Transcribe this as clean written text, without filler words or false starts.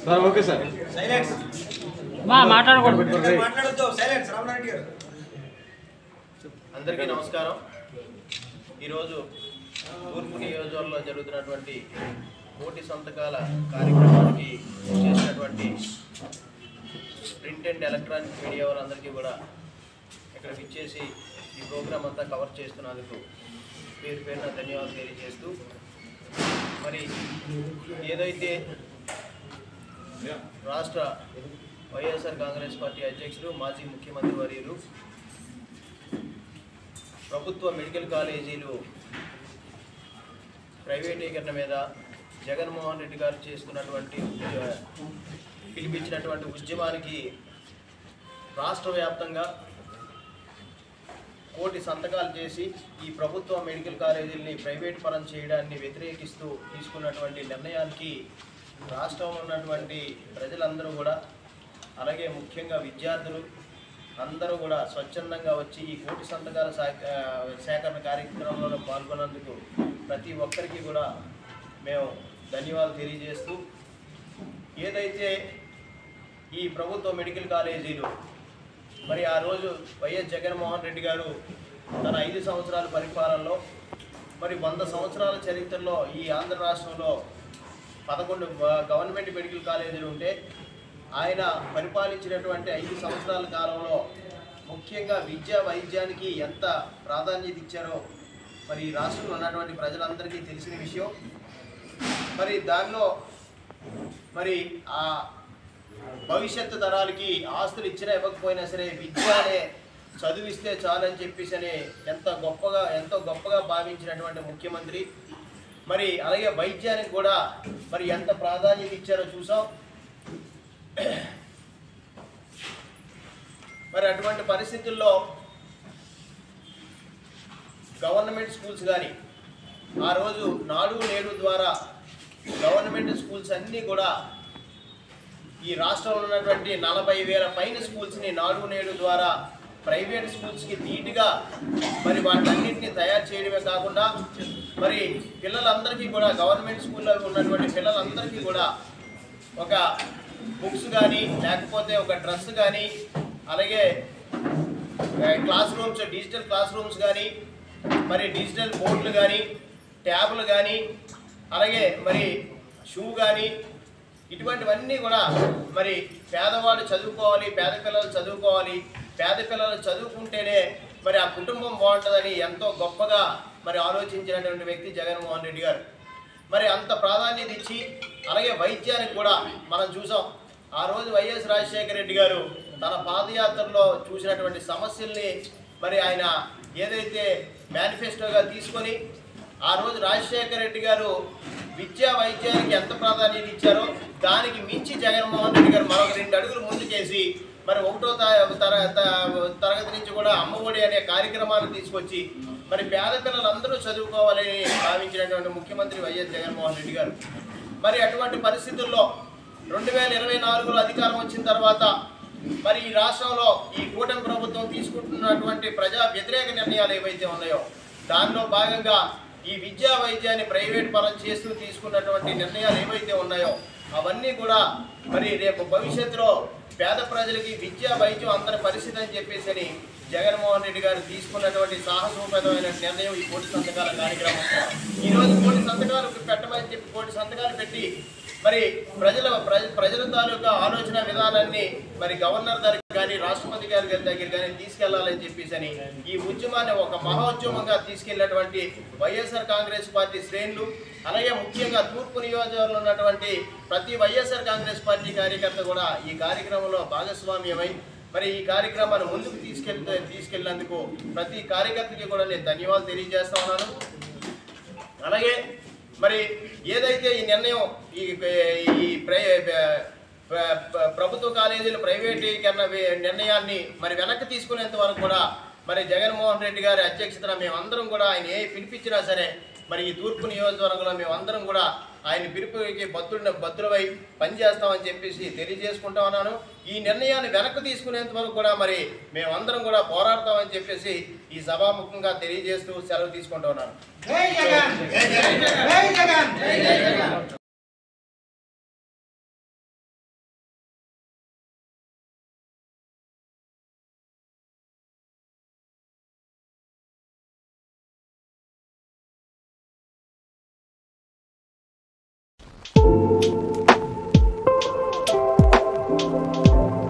Sir okay sir silence మాట్లాడకూడదు. మాట్లాడొద్దు. Silence Ramana Reddy గారు. అందరికీ నమస్కారం. ఈరోజు తూర్పు నియోజకవర్గంలో జరుగుతున్నటువంటి కోటి సంతకాల కార్యక్రమానికి చేసినటువంటి ప్రింట్ అండ్ ఎలక్ట్రానిక్ మీడియా వారందరికీ కూడా ఇక్కడికి ఇచ్చేసి ఈ ప్రోగ్రాం అంతా కవర్ చేస్తున్నందుకు పేరు పేరున ధన్యవాదాలు తెలియజేస్తూ, మరి ఏదైతే రాష్ట్ర వైఎస్ఆర్ కాంగ్రెస్ పార్టీ అధ్యక్షుడు మాజీ ముఖ్యమంత్రి వర్యులు ప్రభుత్వ మెడికల్ కాలేజీలు ప్రైవేటీకరణ మీద జగన్మోహన్ రెడ్డి గారు చేస్తున్నటువంటి పిలిపించినటువంటి ఉద్యమానికి రాష్ట్ర వ్యాప్తంగా కోటి సంతకాలు చేసి ఈ ప్రభుత్వ మెడికల్ కాలేజీలని ప్రైవేట్ పరం చేయడాన్ని వ్యతిరేకిస్తూ తీసుకున్నటువంటి నిర్ణయానికి రాష్ట్రంలో ఉన్నటువంటి ప్రజలందరూ కూడా, అలాగే ముఖ్యంగా విద్యార్థులు అందరూ కూడా స్వచ్ఛందంగా వచ్చి ఈ కోటి సంతకాల సేకరణ కార్యక్రమంలో పాల్గొన్నందుకు ప్రతి ఒక్కరికి కూడా మేము ధన్యవాదాలు తెలియజేస్తూ, ఏదైతే ఈ ప్రభుత్వ మెడికల్ కాలేజీలు మరి ఆ రోజు వైఎస్ జగన్మోహన్ రెడ్డి గారు తన 5 సంవత్సరాల పరిపాలనలో మరి 100 సంవత్సరాల చరిత్రలో ఈ ఆంధ్ర రాష్ట్రంలో 11 గవర్నమెంట్ మెడికల్ కాలేజీలు ఉంటే ఆయన పరిపాలించినటువంటి 5 సంవత్సరాల కాలంలో ముఖ్యంగా విద్యా వైద్యానికి ఎంత ప్రాధాన్యత ఇచ్చారో మరి ఈ రాష్ట్రంలో ఉన్నటువంటి ప్రజలందరికీ తెలిసిన విషయం. మరి దానిలో మరి ఆ భవిష్యత్తు తరాలకి ఆస్తులు ఇచ్చినా ఇవ్వకపోయినా సరే విద్యనే చదివిస్తే చాలని చెప్పేసి ఎంతో గొప్పగా భావించినటువంటి ముఖ్యమంత్రి. మరి అలాగే వైద్యానికి కూడా మరి ఎంత ప్రాధాన్యత ఇచ్చారో చూసాం. మరి అటువంటి పరిస్థితుల్లో గవర్నమెంట్ స్కూల్స్ కానీ ఆ రోజు నాడు నేడు ద్వారా గవర్నమెంట్ స్కూల్స్ అన్నీ కూడా ఈ రాష్ట్రంలో ఉన్నటువంటి 40,000 పైన స్కూల్స్ని నాడు నేడు ద్వారా ప్రైవేట్ స్కూల్స్కి ధీటుగా మరి వాటన్నింటినీ తయారు చేయడమే కాకుండా మరి పిల్లలందరికీ కూడా గవర్నమెంట్ స్కూల్లో ఉన్నటువంటి పిల్లలందరికీ కూడా ఒక బుక్స్ కానీ లేకపోతే ఒక డ్రెస్ కానీ, అలాగే class rooms, digital class rooms కానీ, మరి డిజిటల్ బోర్డులు కానీ, ట్యాబ్లు కానీ, అలాగే మరి షూ కానీ, ఇటువంటివన్నీ కూడా మరి పేదవాళ్ళు చదువుకోవాలి, పేద పిల్లలు చదువుకోవాలి, పేద పిల్లలు చదువుకుంటేనే మరి ఆ కుటుంబం బాగుంటుందని ఎంతో గొప్పగా మరి ఆలోచించినటువంటి వ్యక్తి జగన్మోహన్ రెడ్డి గారు. మరి అంత ప్రాధాన్యత ఇచ్చి అలాగే వైద్యానికి కూడా మనం చూసాం. ఆ రోజు వైఎస్ రాజశేఖర రెడ్డి గారు తన పాదయాత్రలో చూసినటువంటి సమస్యల్ని మరి ఆయన ఏదైతే మేనిఫెస్టోగా తీసుకొని ఆ రోజు రాజశేఖర రెడ్డి గారు విద్యా వైద్యానికి ఎంత ప్రాధాన్యత ఇచ్చారో దానికి మించి జగన్మోహన్ రెడ్డి గారు మరొక 2 అడుగులు ముందుకేసి మరి 1వ తరగతి నుంచి కూడా అమ్మఒడి అనే కార్యక్రమాన్ని తీసుకొచ్చి మరి పేద పిల్లలందరూ చదువుకోవాలని భావించినటువంటి ముఖ్యమంత్రి వైఎస్ జగన్మోహన్ రెడ్డి గారు. మరి అటువంటి పరిస్థితుల్లో 2024లో అధికారం వచ్చిన తర్వాత మరి ఈ రాష్ట్రంలో ఈ కూటమి ప్రభుత్వం తీసుకుంటున్నటువంటి ప్రజా వ్యతిరేక నిర్ణయాలు ఏవైతే ఉన్నాయో దానిలో భాగంగా ఈ విద్యా వైద్యాన్ని ప్రైవేట్ పరం చేస్తూ తీసుకున్నటువంటి నిర్ణయాలు ఏవైతే ఉన్నాయో అవన్నీ కూడా మరి రేపు భవిష్యత్తులో పేద ప్రజలకి విద్యా వైద్యం అందరి పరిస్థితి అని చెప్పేసి జగన్మోహన్ రెడ్డి గారు తీసుకున్నటువంటి సాహసోపేతమైన నిర్ణయం ఈ కోటి సంతకాల కార్యక్రమం. ఈరోజు కోటి సంతకాలు పెట్టమని చెప్పి కోటి సంతకాలు పెట్టి మరి ప్రజల తాలూకా ఆలోచన విధానాన్ని మరి గవర్నర్ దగ్గర కానీ రాష్ట్రపతి గారి దగ్గర కానీ తీసుకెళ్లాలని చెప్పేసి ఈ ఉద్యమాన్ని ఒక మహోద్యమంగా తీసుకెళ్లినటువంటి వైఎస్ఆర్ కాంగ్రెస్ పార్టీ శ్రేణులు, అలాగే ముఖ్యంగా తూర్పు నియోజకవర్గంలో ఉన్నటువంటి ప్రతి వైఎస్ఆర్ కాంగ్రెస్ పార్టీ కార్యకర్త కూడా ఈ కార్యక్రమంలో భాగస్వామ్యమై మరి ఈ కార్యక్రమాన్ని ముందుకు తీసుకెళ్ళినందుకు ప్రతి కార్యకర్తకి కూడా నేను ధన్యవాదాలు తెలియజేస్తా ఉన్నాను. అలాగే మరి ఏదైతే ఈ నిర్ణయం ఈ ప్రభుత్వ కాలేజీల ప్రైవేటీకరణ నిర్ణయాన్ని మరి వెనక్కి తీసుకునేంత వరకు కూడా మరి జగన్మోహన్ రెడ్డి గారి అధ్యక్షతన మేమందరం కూడా ఆయన పిలిపించినా సరే మరి ఈ తూర్పు నియోజకవర్గంలో మేమందరం కూడా ఆయన పిలుపుకి బద్దులవై పనిచేస్తామని చెప్పేసి తెలియజేసుకుంటా ఉన్నాను. ఈ నిర్ణయాన్ని వెనక్కి తీసుకునేంత వరకు కూడా మరి మేమందరం కూడా పోరాడతామని చెప్పేసి ఈ సభాముఖంగా తెలియజేస్తూ సెలవు తీసుకుంటా ఉన్నాను. చేస్తున్నాం.